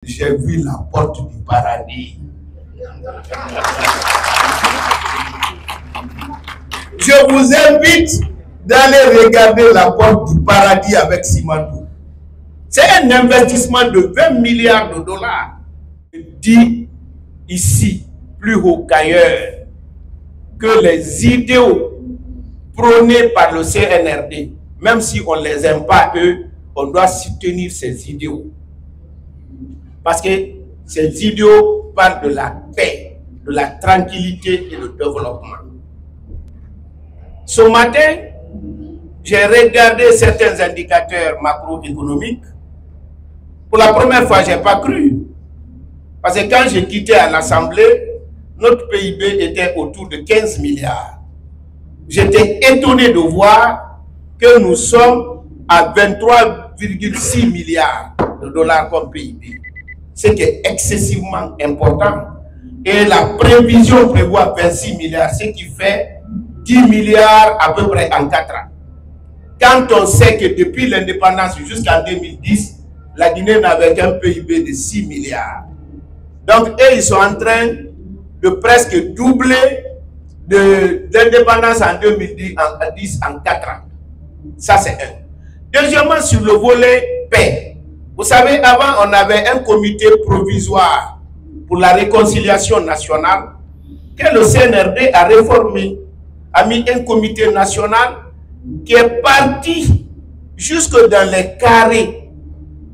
J'ai vu la porte du paradis. Je vous invite d'aller regarder la porte du paradis avec Simantou. C'est un investissement de 20 milliards de dollars. Je dis ici, plus haut qu'ailleurs, que les idéaux prônés par le CNRD, même si on ne les aime pas eux, on doit soutenir ces idéaux. Parce que ces idéaux parlent de la paix, de la tranquillité et du développement. Ce matin, j'ai regardé certains indicateurs macroéconomiques. Pour la première fois, je n'ai pas cru. Parce que quand j'ai quitté à l'Assemblée, notre PIB était autour de 15 milliards. J'étais étonné de voir que nous sommes à 23,6 milliards de dollars comme PIB. Ce qui est excessivement important. Et la prévision prévoit 26 milliards, ce qui fait 10 milliards à peu près en 4 ans. Quand on sait que depuis l'indépendance jusqu'en 2010, la Guinée n'avait qu'un PIB de 6 milliards. Donc, eux, ils sont en train de presque doubler l'indépendance en 2010 en 4 ans. Ça, c'est un. Deuxièmement, sur le volet paix. Vous savez, avant, on avait un comité provisoire pour la réconciliation nationale que le CNRD a réformé, a mis un comité national qui est parti jusque dans les carrés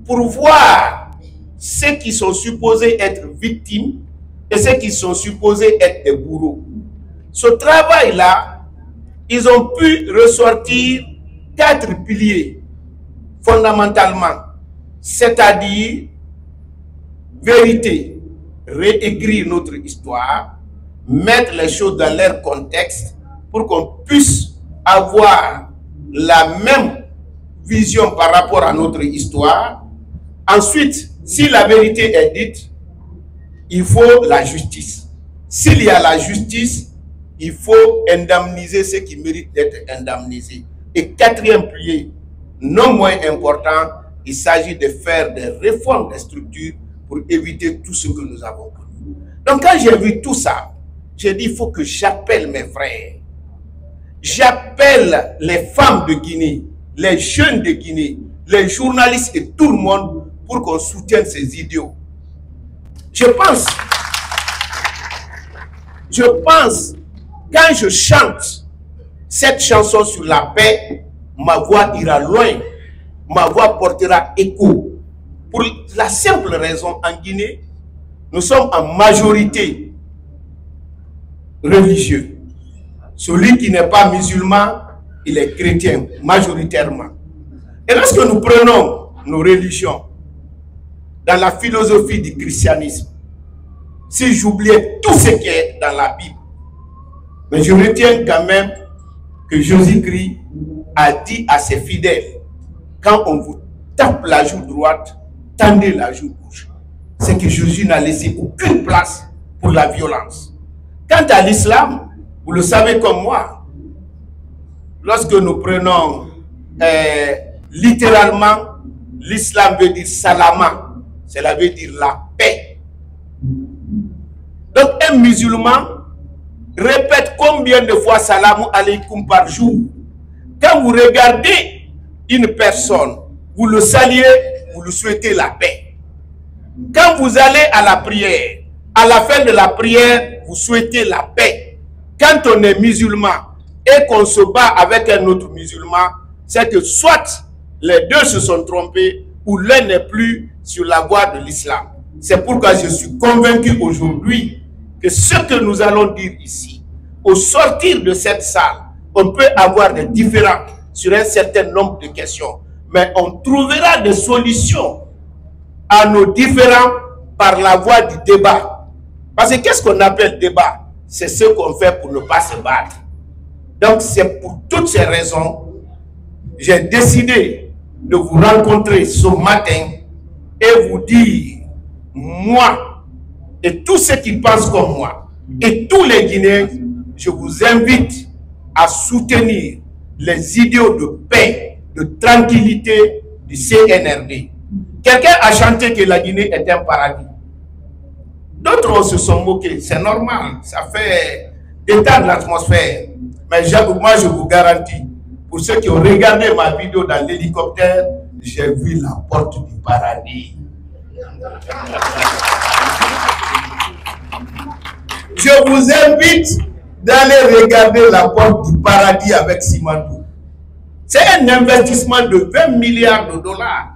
pour voir ceux qui sont supposés être victimes et ceux qui sont supposés être des bourreaux. Ce travail-là, ils ont pu ressortir 4 piliers fondamentalement, c'est-à-dire vérité, réécrire notre histoire, mettre les choses dans leur contexte pour qu'on puisse avoir la même vision par rapport à notre histoire. Ensuite, si la vérité est dite, il faut la justice. S'il y a la justice, il faut indemniser ceux qui méritent d'être indemnisés. Et quatrième pilier, non moins important, il s'agit de faire des réformes des structures pour éviter tout ce que nous avons connu. Donc quand j'ai vu tout ça, j'ai dit il faut que j'appelle mes frères. J'appelle les femmes de Guinée, les jeunes de Guinée, les journalistes et tout le monde pour qu'on soutienne ces idéaux. Je pense, quand je chante cette chanson sur la paix, ma voix ira loin, ma voix portera écho. Pour la simple raison, en Guinée, nous sommes en majorité religieux. Celui qui n'est pas musulman, il est chrétien, majoritairement. Et lorsque nous prenons nos religions dans la philosophie du christianisme, si j'oubliais tout ce qui est dans la Bible, mais je retiens quand même que Jésus-Christ a dit à ses fidèles, quand on vous tape la joue droite, tendez la joue gauche. C'est que Jésus n'a laissé aucune place pour la violence. Quant à l'islam, vous le savez comme moi, lorsque nous prenons littéralement, l'islam veut dire salama, cela veut dire la paix. Donc un musulman répète combien de fois salamu alaykoum par jour. Quand vous regardez une personne, vous le saluez, vous lui souhaitez la paix. Quand vous allez à la prière, à la fin de la prière, vous souhaitez la paix. Quand on est musulman et qu'on se bat avec un autre musulman, c'est que soit les deux se sont trompés ou l'un n'est plus sur la voie de l'islam. C'est pourquoi je suis convaincu aujourd'hui que ce que nous allons dire ici, au sortir de cette salle, on peut avoir des différends sur un certain nombre de questions, mais on trouvera des solutions à nos différends par la voie du débat. Parce que qu'est-ce qu'on appelle débat? C'est ce qu'on fait pour ne pas se battre. Donc c'est pour toutes ces raisons, j'ai décidé de vous rencontrer ce matin et vous dire, moi et tous ceux qui pensent comme moi, et tous les Guinéens, je vous invite à soutenir les idéaux de paix, de tranquillité du CNRD. Quelqu'un a chanté que la Guinée est un paradis. D'autres se sont moqués. C'est normal. Ça fait détendre l'atmosphère. Mais moi, je vous garantis, pour ceux qui ont regardé ma vidéo dans l'hélicoptère, j'ai vu la porte du paradis. Je vous invite d'aller regarder la porte du paradis avec Simandou. C'est un investissement de 20 milliards de dollars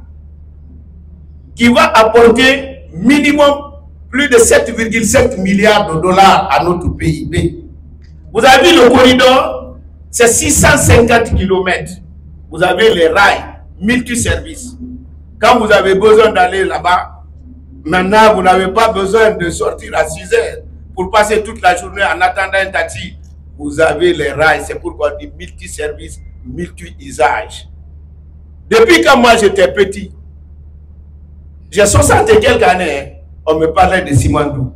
qui va apporter minimum plus de 7,7 milliards de dollars à notre PIB. Vous avez vu le corridor, c'est 650 km. Vous avez les rails, multiservices. Quand vous avez besoin d'aller là-bas, maintenant vous n'avez pas besoin de sortir à 6 heures pour passer toute la journée en attendant un taxi. Vous avez les rails, c'est pourquoi on dit multiservices, multi-usage. Depuis quand moi j'étais petit, j'ai 60 et quelques années, on me parlait de Simandou.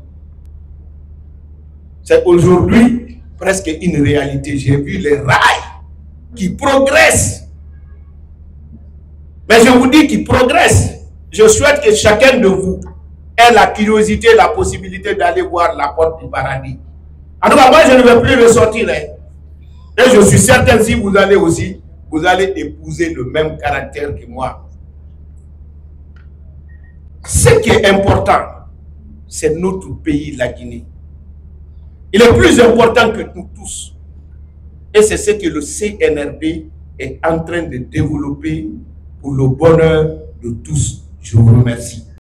C'est aujourd'hui presque une réalité. J'ai vu les rails qui progressent. Mais je vous dis qu'ils progressent. Je souhaite que chacun de vous ait la curiosité, la possibilité d'aller voir la porte du paradis. En tout cas, moi je ne vais plus ressortir. Et je suis certain, si vous allez aussi, vous allez épouser le même caractère que moi. Ce qui est important, c'est notre pays, la Guinée. Il est plus important que nous tous. Et c'est ce que le CNRD est en train de développer pour le bonheur de tous. Je vous remercie.